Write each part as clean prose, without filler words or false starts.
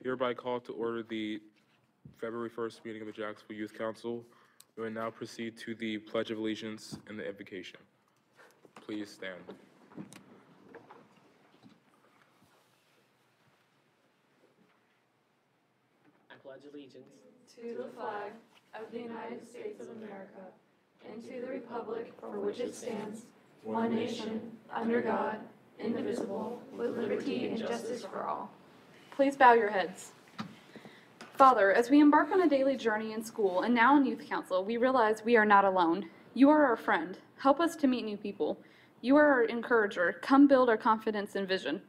Hereby called to order the February 1st meeting of the Jacksonville Youth Council. We will now proceed to the Pledge of Allegiance and the invocation. Please stand. I pledge allegiance to the flag of the United States of America and to the republic for which it stands, one nation, under God, indivisible, with liberty and justice for all. Please bow your heads. Father, as we embark on a daily journey in school and now in Youth Council, we realize we are not alone. You are our friend. Help us to meet new people. You are our encourager. Come build our confidence and vision.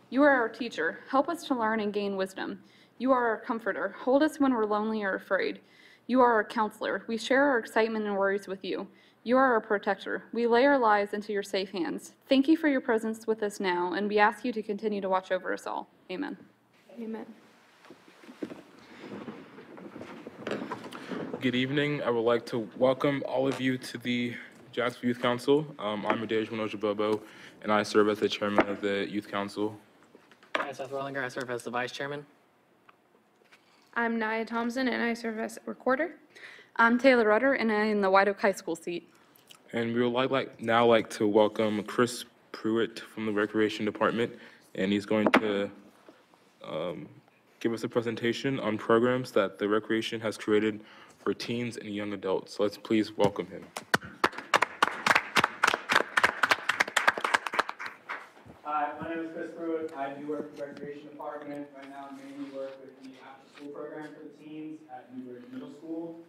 You are our teacher. Help us to learn and gain wisdom. You are our comforter. Hold us when we're lonely or afraid. You are our counselor. We share our excitement and worries with you. You are our protector. We lay our lives into your safe hands. Thank you for your presence with us now, and we ask you to continue to watch over us all. Amen. Amen. Good evening. I would like to welcome all of you to the Jacksonville Youth Council. I'm Adej Bobo, and I serve as the chairman of the Youth Council. I'm Seth Rollinger. I serve as the vice chairman. I'm Nia Thompson, and I serve as recorder. I'm Taylor Rudder, and I'm in the White Oak High School seat. And we would like to welcome Chris Pruitt from the Recreation Department, and he's going to give us a presentation on programs that the Recreation has created for teens and young adults. So let's please welcome him. Hi, my name is Chris Pruitt. I do work with the Recreation Department. Right now, I mainly work with the after-school program for the teens at Newbridge Middle School.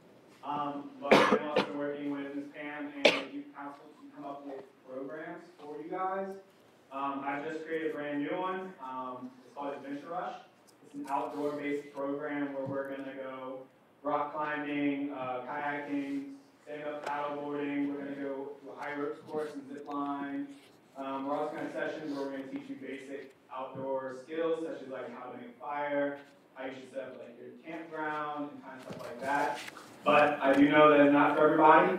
But I'm also working with Ms. Pam and the Youth Council to come up with programs for you guys. I just created a brand new one. It's called Adventure Rush. It's an outdoor-based program where we're going to go rock climbing, kayaking, stand-up paddleboarding. We're going to go to a high ropes course and zip line. We're also going to have sessions where we're going to teach you basic outdoor skills, such as like how to make fire, how you should set up like your campground, and kind of stuff like that. But I do know that it's not for everybody.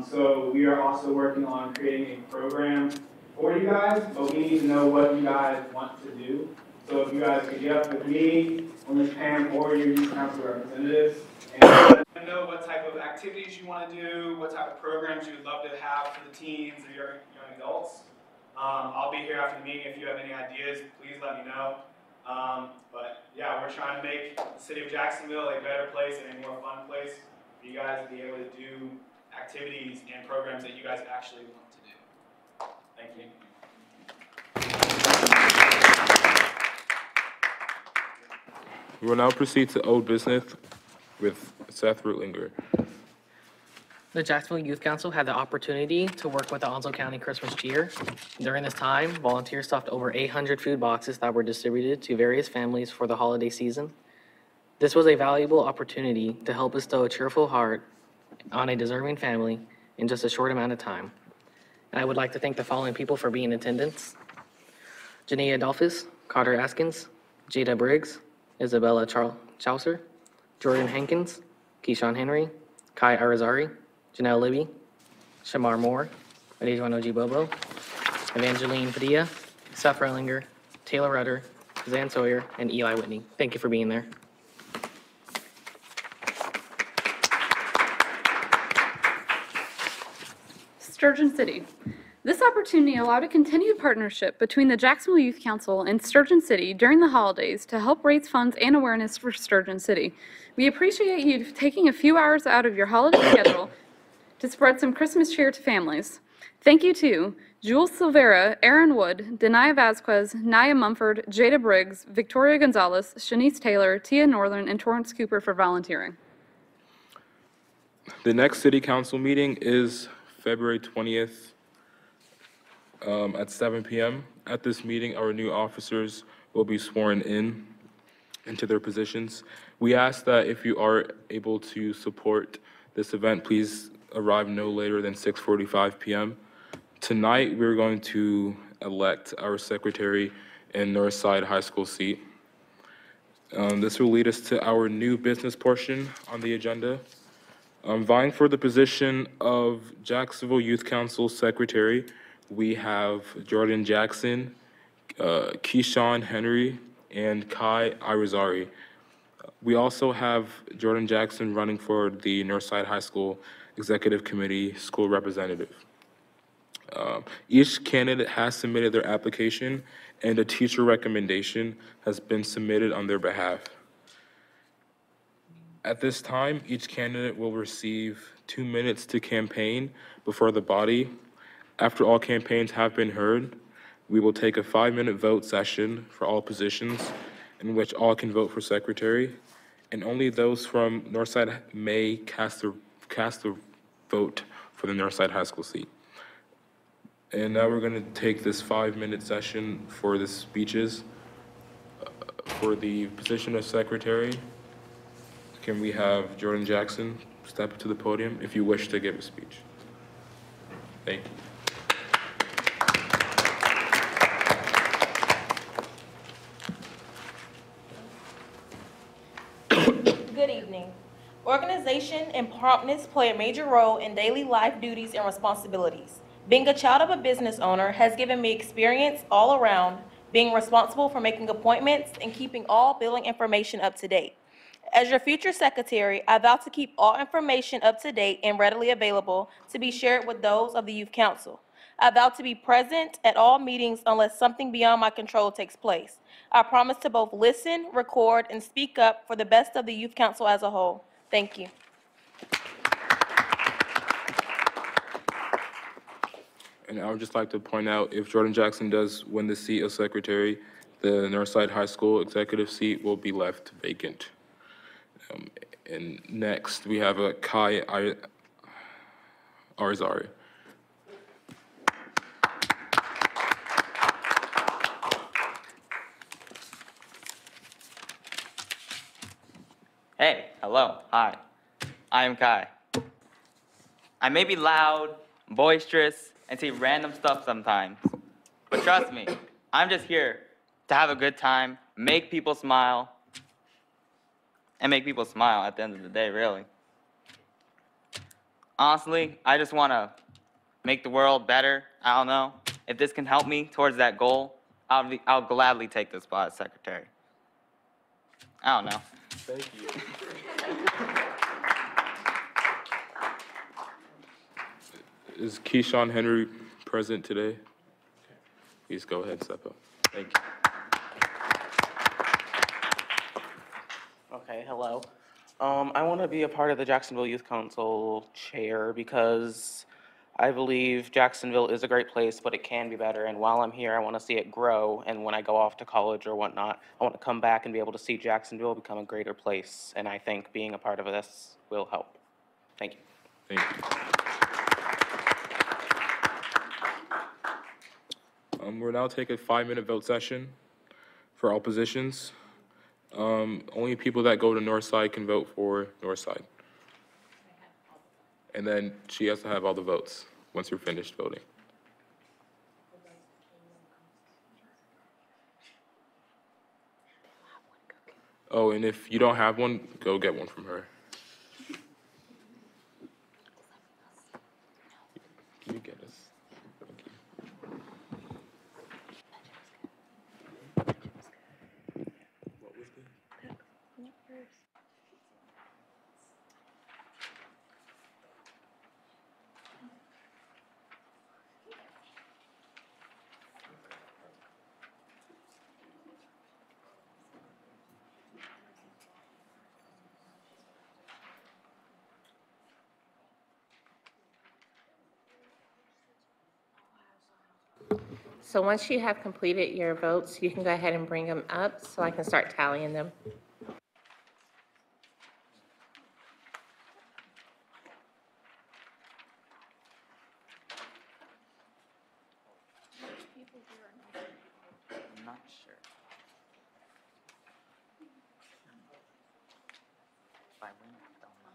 So we are also working on creating a program for you guys, but we need to know what you guys want to do. So if you guys could get up with me, or Ms. Pam, or your youth council representatives, and let them know what type of activities you want to do, what type of programs you would love to have for the teens or your young adults. I'll be here after the meeting. If you have any ideas, please let me know. But yeah, we're trying to make the city of Jacksonville a better place and a more fun place for you guys to be able to do activities and programs that you guys actually want to do. Thank you. We will now proceed to old business with Seth Rutlinger. The Jacksonville Youth Council had the opportunity to work with the Onslow County Christmas Cheer. During this time, volunteers stuffed over 800 food boxes that were distributed to various families for the holiday season. This was a valuable opportunity to help bestow a cheerful heart on a deserving family in just a short amount of time. And I would like to thank the following people for being in attendance: Janae Adolphus, Carter Askins, Jada Briggs, Isabella Chaucer, Jordan Hankins, Keyshawn Henry, Kai Arizari, Janelle Libby, Shamar Moore, Adej Bobo, Evangeline Padilla, Seth Rellinger, Taylor Rudder, Zan Sawyer, and Eli Whitney. Thank you for being there. Sturgeon City. This opportunity allowed a continued partnership between the Jacksonville Youth Council and Sturgeon City during the holidays to help raise funds and awareness for Sturgeon City. We appreciate you taking a few hours out of your holiday schedule to spread some Christmas cheer to families. Thank you to Jules Silvera, Aaron Wood, Denia Vasquez, Nia Mumford, Jada Briggs, Victoria Gonzalez, Shanice Taylor, Tia Northern, and Torrance Cooper for volunteering. The next city council meeting is February 20th at 7 p.m. At this meeting, our new officers will be sworn into their positions. We ask that if you are able to support this event, please arrive no later than 6:45 p.m. Tonight, we're going to elect our secretary in Northside High School seat. This will lead us to our new business portion on the agenda. Vying for the position of Jacksonville Youth Council Secretary, we have Jordan Jackson, Keyshawn Henry, and Kai Irizarry. We also have Jordan Jackson running for the Northside High School Executive Committee School Representative. Each candidate has submitted their application, and a teacher recommendation has been submitted on their behalf. At this time, each candidate will receive 2 minutes to campaign before the body. After all campaigns have been heard, we will take a 5-minute vote session for all positions in which all can vote for secretary, and only those from Northside may cast a vote for the Northside High School seat. And now we're going to take this 5-minute session for the speeches. For the position of secretary, can we have Jordan Jackson step up to the podium if you wish to give a speech? Thank you. Good evening. Organization and promptness play a major role in daily life duties and responsibilities. Being a child of a business owner has given me experience all around, being responsible for making appointments and keeping all billing information up to date. As your future secretary, I vow to keep all information up to date and readily available to be shared with those of the Youth Council. I vow to be present at all meetings unless something beyond my control takes place. I promise to both listen, record, and speak up for the best of the Youth Council as a whole. Thank you. And I would just like to point out, if Jordan Jackson does win the seat of secretary, the Northside High School executive seat will be left vacant. And next, we have a Kai Arizari. Hey, hello, hi. I am Kai. I may be loud, boisterous, and say random stuff sometimes. But trust me, I'm just here to have a good time, make people smile, and make people smile at the end of the day, really. Honestly, I just want to make the world better. I don't know. If this can help me towards that goal, I'll gladly take this spot as secretary. I don't know. Thank you. Is Keyshawn Henry present today? Please go ahead, step up. Thank you. Okay, hello. I want to be a part of the Jacksonville Youth Council chair because I believe Jacksonville is a great place, but it can be better. And while I'm here, I want to see it grow. And when I go off to college or whatnot, I want to come back and be able to see Jacksonville become a greater place. And I think being a part of this will help. Thank you. Thank you. We'll now take a 5-minute vote session for all positions. Only people that go to Northside can vote for Northside. And then she has to have all the votes once you're finished voting. Oh, and if you don't have one, go get one from her. Can you get us? Thank you. What was the? So once you have completed your votes, you can go ahead and bring them up so I can start tallying them. I'm not sure. If I win, I don't know.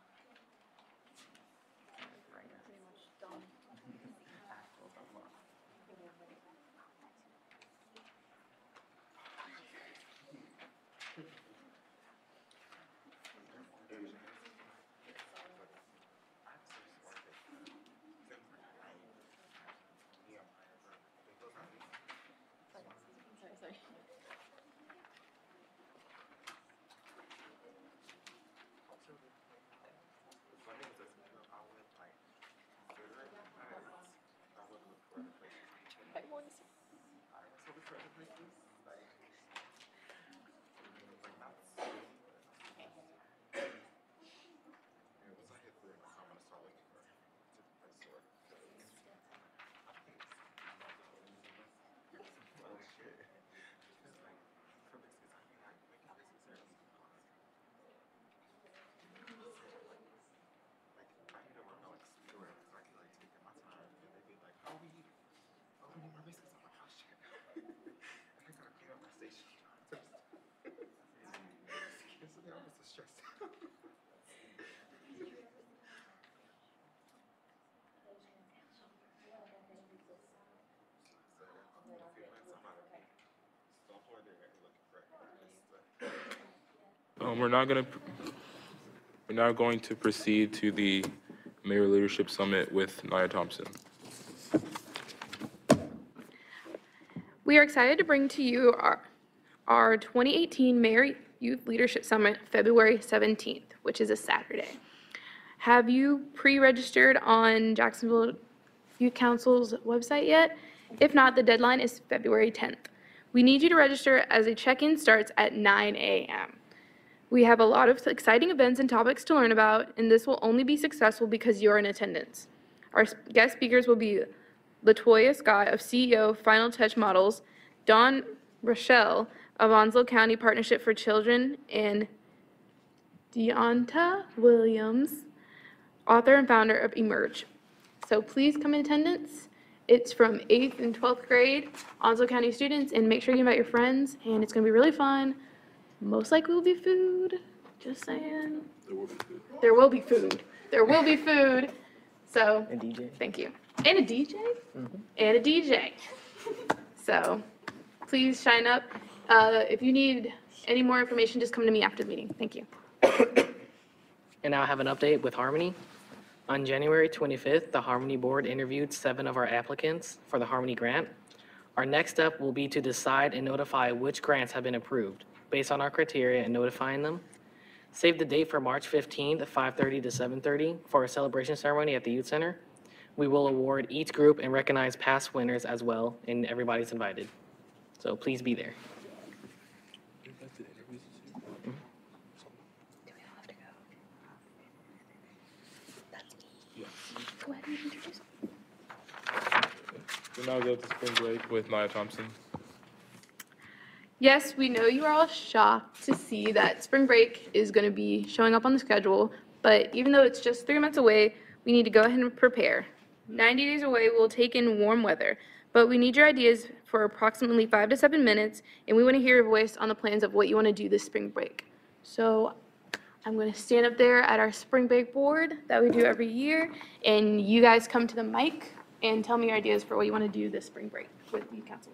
We're now going to proceed to the Mayor Leadership Summit with Nia Thompson. We are excited to bring to you our 2018 Mayor Youth Leadership Summit, February 17th, which is a Saturday. Have you pre-registered on Jacksonville Youth Council's website yet? If not, the deadline is February 10th. We need you to register as a check-in starts at 9 a.m. We have a lot of exciting events and topics to learn about, and this will only be successful because you're in attendance. Our guest speakers will be LaToya Scott of CEO Final Touch Models, Dawn Rochelle of Onslow County Partnership for Children, and Deonta Williams, author and founder of Emerge. So please come in attendance. It's from 8th and 12th grade, Onslow County students, and make sure you invite your friends, and it's gonna be really fun. Most likely will be food, just saying. There will be food. There will be food. So, And DJ. thank you. And a DJ? And a DJ. So, please shine up. If you need any more information, just come to me after the meeting. Thank you. And now I have an update with Harmony. On January 25th, the Harmony Board interviewed 7 of our applicants for the Harmony Grant. Our next step will be to decide and notify which grants have been approved based on our criteria and notifying them. Save the date for March 15th, 5:30 to 7:30 for a celebration ceremony at the Youth Center. We will award each group and recognize past winners as well, and everybody's invited. So please be there. Go ahead and introduce. We'll now go to spring break with Nia Thompson. Yes, we know you are all shocked to see that spring break is going to be showing up on the schedule, but even though it's just 3 months away, we need to go ahead and prepare. 90 days away, we'll take in warm weather, but we need your ideas for approximately 5 to 7 minutes, and we want to hear your voice on the plans of what you want to do this spring break. So I'm going to stand up there at our spring break board that we do every year, and you guys come to the mic and tell me your ideas for what you want to do this spring break with Youth Council.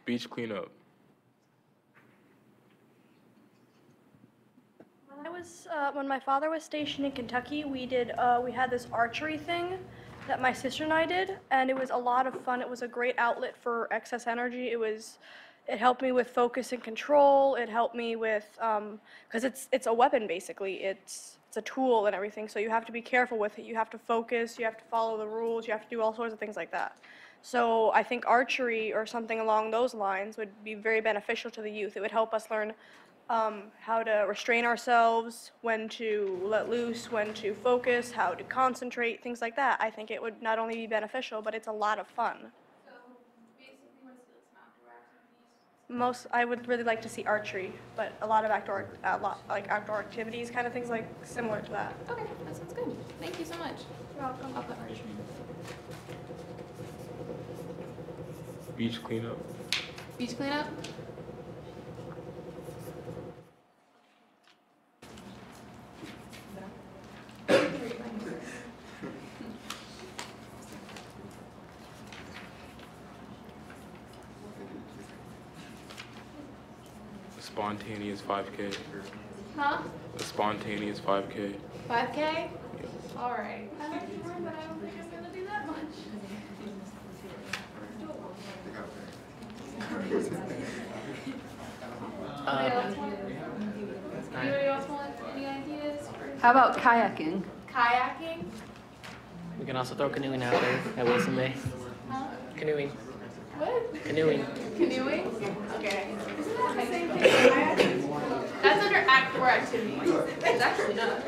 Beach cleanup. When my father was stationed in Kentucky, we had this archery thing that my sister and I did, and it was a lot of fun. It was a great outlet for excess energy. It helped me with focus and control. It helped me with, because it's a weapon basically. It's a tool and everything, so you have to be careful with it. You have to focus, you have to follow the rules, you have to do all sorts of things like that. So I think archery or something along those lines would be very beneficial to the youth. It would help us learn how to restrain ourselves, when to let loose, when to focus, how to concentrate, things like that. I think it would not only be beneficial, but it's a lot of fun. So basically, you want to see some outdoor activities? I would really like to see archery, but a lot of outdoor activities, kind of things like similar to that. Okay, that sounds good. Thank you so much. You're welcome. I'll put archery. Beach cleanup. Beach cleanup? Spontaneous 5K. Huh? A spontaneous 5K. 5K? All right. I like to run, but I don't think I'm going to do that much. Anybody else want any ideas? How about kayaking? Kayaking? We can also throw canoeing out there at Wilson Bay. Huh? Canoeing. What? Canoeing. Canoeing? Okay. Isn't that the same thing as kayaking? That's under outdoor activities. It's actually not.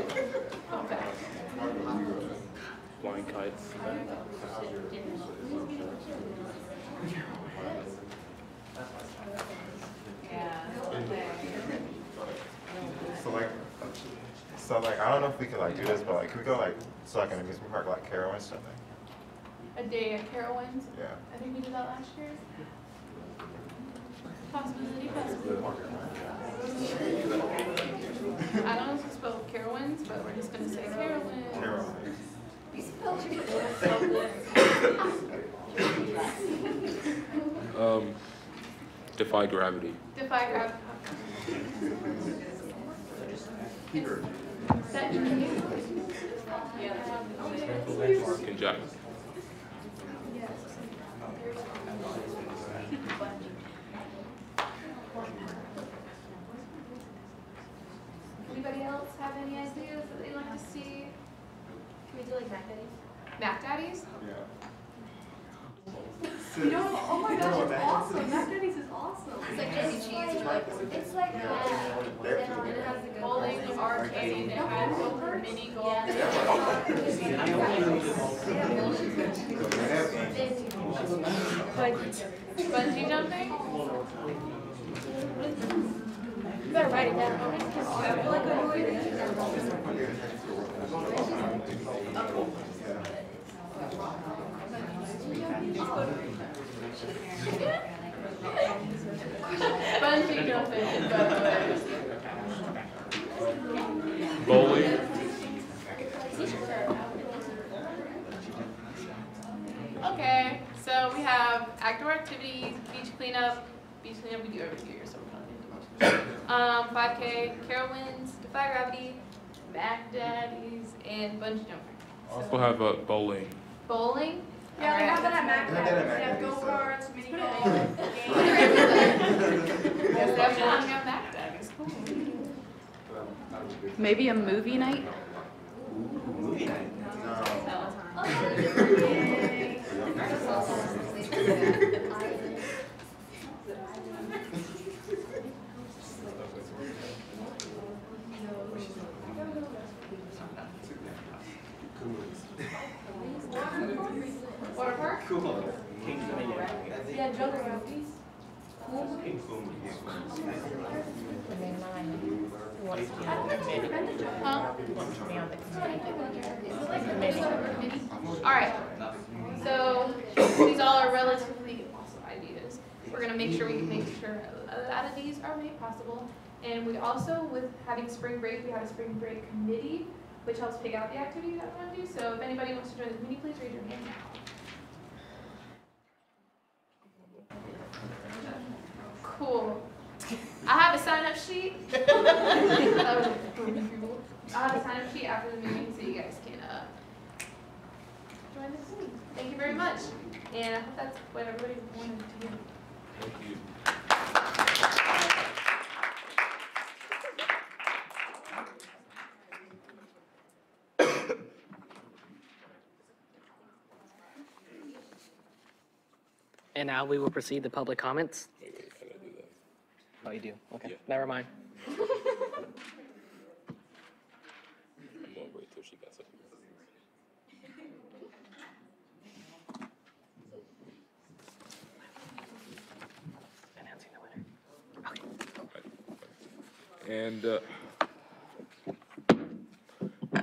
Okay. Flying kites. So like I don't know if we could like do this, but like could we go like to like an amusement park like Carol or something? a day at Carowinds. Yeah. I think we did that last year. Possibility. I don't know if it's spelled Carowinds, but we're just gonna say Carowinds. Defy gravity. Defy gravity. Mark and Jack. Anybody else have any ideas that they'd like to see? Can we do like Mac Daddies? Mac Daddies? You know, oh my gosh, it's awesome. Mac Daddies is awesome. It's like Disney cheese. It's like that. And it has the good Bowling, arcade, it has mini golf. Bungee jumping? You better write it down. Bungee jumping, by the way. Bowling. Okay, so we have outdoor activities, beach cleanup we do every year, so we're not gonna do much. 5K, Carowinds, Defy Gravity, Mac Daddies, and bungee jumping. Also have bowling. Bowling? Yeah, we have that at Mac Daddies. We have go-karts, mini golf. Yes, definitely have Mac Daddies, cool. Maybe a movie night? Water park? Yeah, Joker movies. Alright, so these all are relatively awesome ideas. We're gonna make sure a lot of these are made possible. And we also, with having spring break, we have a spring break committee, which helps pick out the activity that we want to do. So if anybody wants to join the committee, please raise your hand now. Cool. I have a sign-up sheet. I have a sign-up sheet after the meeting, so you guys can join the committee. Thank you very much. And I hope that's what everybody wanted to do. Thank you. And now we will proceed to public comments. Wait, I gotta do that. Oh, you do? Okay, Yeah. never mind. I'm gonna wait till she gets up. Announcing the winner. And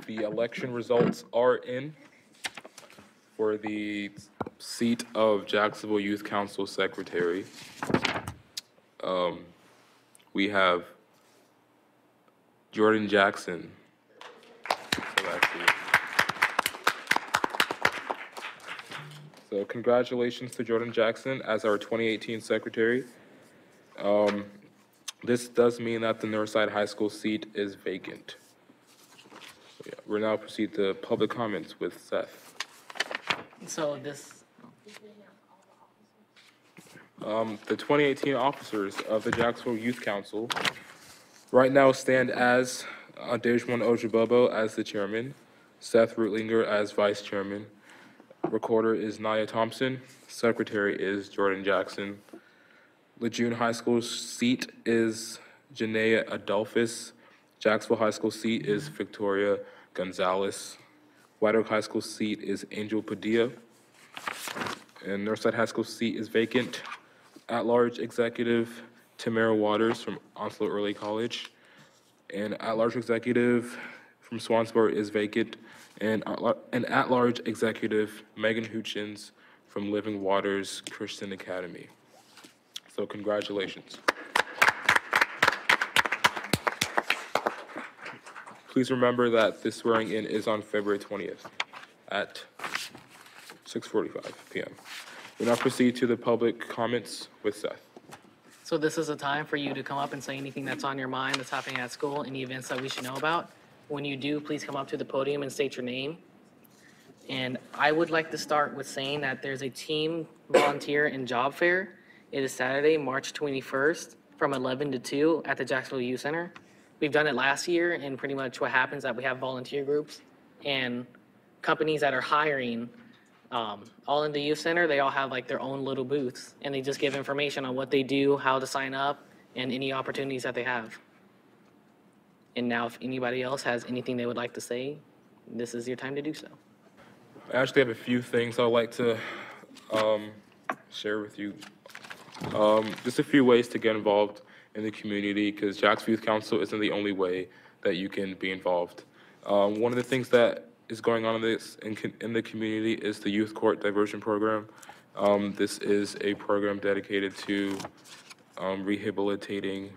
the election results are in for the seat of Jacksonville Youth Council Secretary. We have Jordan Jackson. So congratulations to Jordan Jackson as our 2018 secretary. This does mean that the Northside High School seat is vacant. So, yeah, we'll now proceed to public comments with Seth. So this, The 2018 officers of the Jacksonville Youth Council right now stand as Dejwan Ojibobo as the chairman, Seth Rootlinger as vice chairman, recorder is Nia Thompson, secretary is Jordan Jackson. Lejeune High School seat is Janaea Adolphus. Jacksonville High School seat is Victoria Gonzalez. White Oak High School seat is Angel Padilla. And Northside High School seat is vacant. At-large executive Tamara Waters from Onslow Early College. And at-large executive from from Swansboro is vacant, and an at-large executive, Megan Hutchins, from Living Waters Christian Academy. So congratulations. Please remember that this swearing in is on February 20th at 6:45 p.m. We now proceed to the public comments with Seth. So this is a time for you to come up and say anything that's on your mind that's happening at school, any events that we should know about. When you do, please come up to the podium and state your name. And I would like to start with saying that there's a team volunteer and job fair. It is Saturday, March 21st, from 11 to 2 at the Jacksonville Youth Center. We've done it last year, and pretty much what happens is that we have volunteer groups and companies that are hiring all in the youth center. They all have like their own little booths, and they just give information on what they do, how to sign up, and any opportunities that they have. And now if anybody else has anything they would like to say, this is your time to do so. I actually have a few things I'd like to share with you. Just a few ways to get involved in the community, because Jacksonville Youth Council isn't the only way that you can be involved. One of the things that is going on in the community is the Youth Court Diversion Program. This is a program dedicated to rehabilitating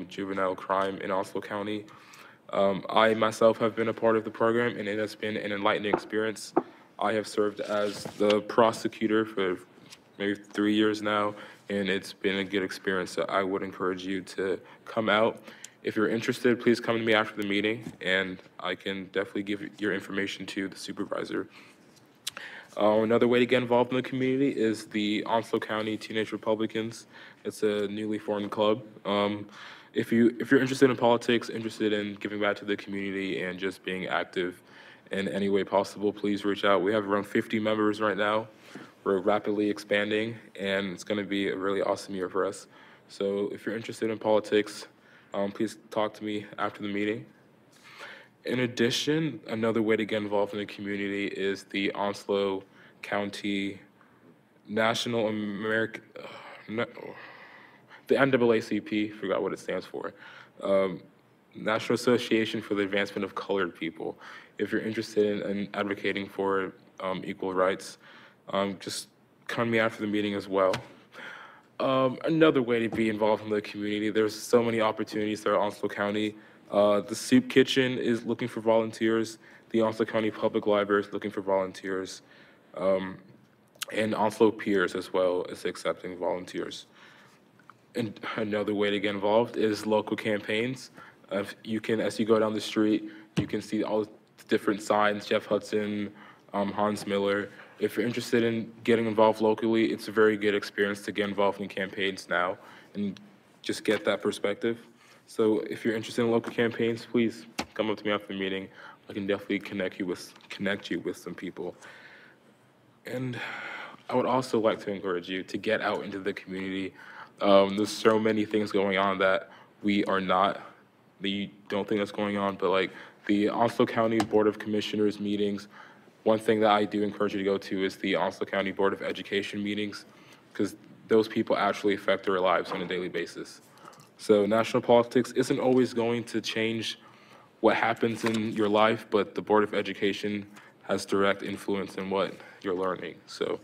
juvenile crime in Oslo County. I myself have been a part of the program, and it has been an enlightening experience. I have served as the prosecutor for maybe 3 years now, and it's been a good experience. So I would encourage you to come out. If you're interested, please come to me after the meeting, and I can definitely give your information to the supervisor. Another way to get involved in the community is the Onslow County Teenage Republicans. It's a newly formed club. If you're interested in politics, interested in giving back to the community and just being active in any way possible, please reach out. We have around 50 members right now. We're rapidly expanding, and it's going to be a really awesome year for us. So if you're interested in politics, please talk to me after the meeting. In addition, another way to get involved in the community is the Onslow County National American, the NAACP, forgot what it stands for, National Association for the Advancement of Colored People. If you're interested in advocating for equal rights, just come to me after the meeting as well. Another way to be involved in the community, there's so many opportunities there at Onslow County. The Soup Kitchen is looking for volunteers. The Onslow County Public Library is looking for volunteers. And Onslow Piers as well is accepting volunteers. And another way to get involved is local campaigns. As you go down the street, you can see all the different signs, Jeff Hudson, Hans Miller. If you're interested in getting involved locally, it's a very good experience to get involved in campaigns now and just get that perspective. So if you're interested in local campaigns, please come up to me after the meeting. I can definitely connect you with some people. And I would also like to encourage you to get out into the community. There's so many things going on that you don't think that's going on, but like the Onslow County Board of Commissioners meetings, one thing that I do encourage you to go to is the Onslow County Board of Education meetings, because those people actually affect their lives on a daily basis. So national politics isn't always going to change what happens in your life, but the Board of Education has direct influence in what you're learning. So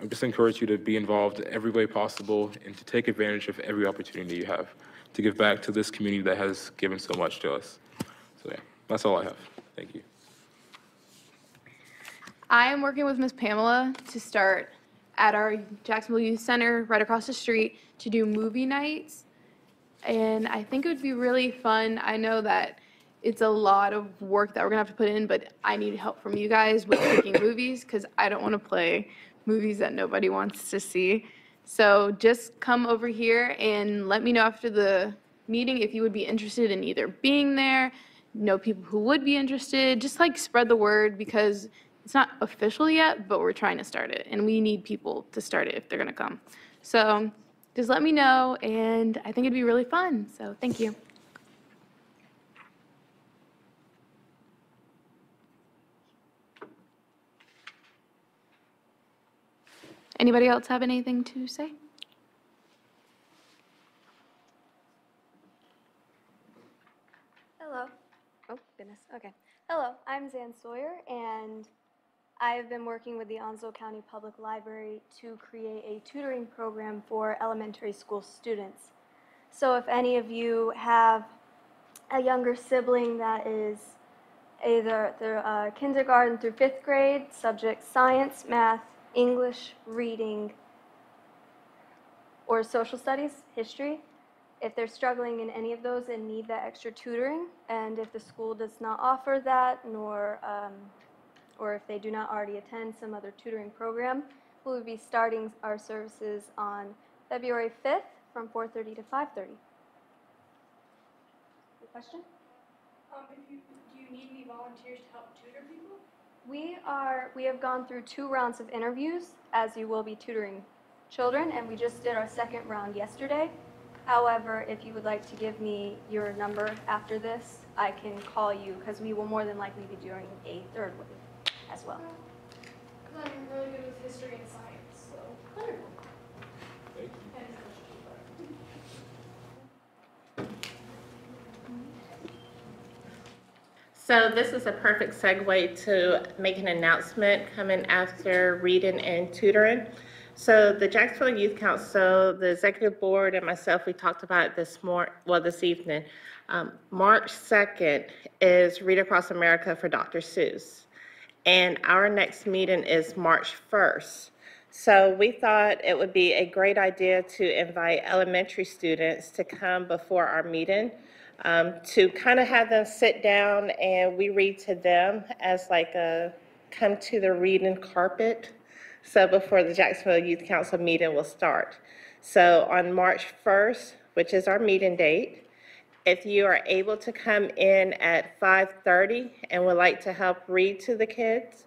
I just encourage you to be involved in every way possible and to take advantage of every opportunity you have to give back to this community that has given so much to us. So yeah, that's all I have. Thank you. I am working with Miss Pamela to start at our Jacksonville Youth Center right across the street to do movie nights. And I think it would be really fun. I know that it's a lot of work that we're gonna have to put in, but I need help from you guys with picking movies because I don't want to play movies that nobody wants to see. So just come over here and let me know after the meeting if you would be interested in either being there, know people who would be interested, just like spread the word because it's not official yet, but we're trying to start it and we need people to start it if they're gonna come. So just let me know and I think it'd be really fun. So thank you. Anybody else have anything to say? Hello. Oh, goodness. Okay. Suzanne Sawyer, and I have been working with the Onslow County Public Library to create a tutoring program for elementary school students. So if any of you have a younger sibling that is either kindergarten through 5th grade, subject science, math, English, reading, or social studies, history, if they're struggling in any of those and need that extra tutoring, and if the school does not offer that, nor or if they do not already attend some other tutoring program, we will be starting our services on February 5th from 4:30 to 5:30. Any question? Do you need any volunteers to help tutor people? We have gone through 2 rounds of interviews, as you will be tutoring children, and we just did our 2nd round yesterday. However, if you would like to give me your number after this, I can call you, because we will more than likely be doing a 3rd wave as well. Because I'm really good with history and science, so. Wonderful. Thank you. So this is a perfect segue to make an announcement coming after reading and tutoring. So the Jacksonville Youth Council, the executive board, and myself, we talked about it this evening. March 2nd is Read Across America for Dr. Seuss. And our next meeting is March 1st. So we thought it would be a great idea to invite elementary students to come before our meeting, to kind of have them sit down and we read to them as like a come to the reading carpet. So before the Jacksonville Youth Council meeting will start. So on March 1st, which is our meeting date, if you are able to come in at 5:30 and would like to help read to the kids,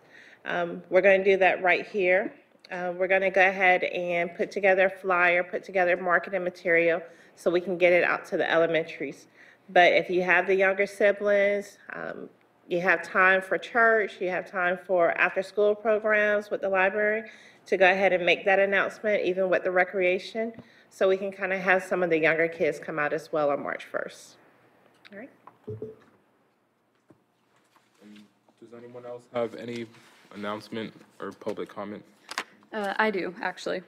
we're going to do that right here. We're going to go ahead and put together a flyer, put together marketing material so we can get it out to the elementaries. But if you have the younger siblings, you have time for church, you have time for after-school programs with the library, to go ahead and make that announcement, even with the recreation, so we can kind of have some of the younger kids come out as well on March 1st. All right? Does anyone else have any announcement or public comment? I do, actually.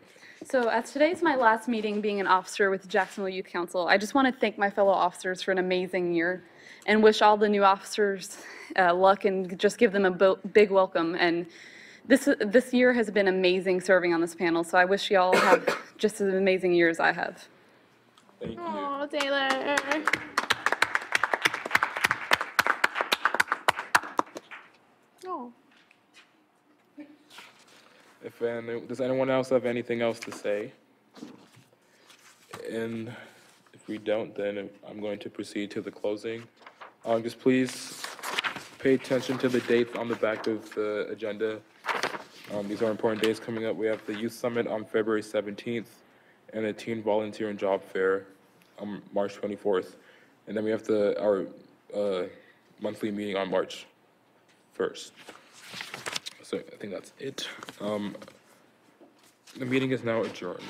So as today's my last meeting being an officer with Jacksonville Youth Council, I just want to thank my fellow officers for an amazing year and wish all the new officers luck and just give them a big welcome. And this year has been amazing serving on this panel, so I wish you all have just as amazing year as I have. Thank you. Oh, Taylor. Oh. Does anyone else have anything else to say? And if we don't, then I'm going to proceed to the closing. Just please pay attention to the dates on the back of the agenda. These are important days coming up. We have the Youth Summit on February 17th and the Teen Volunteer and Job Fair on March 24th. And then we have our monthly meeting on March 1st. So I think that's it. The meeting is now adjourned.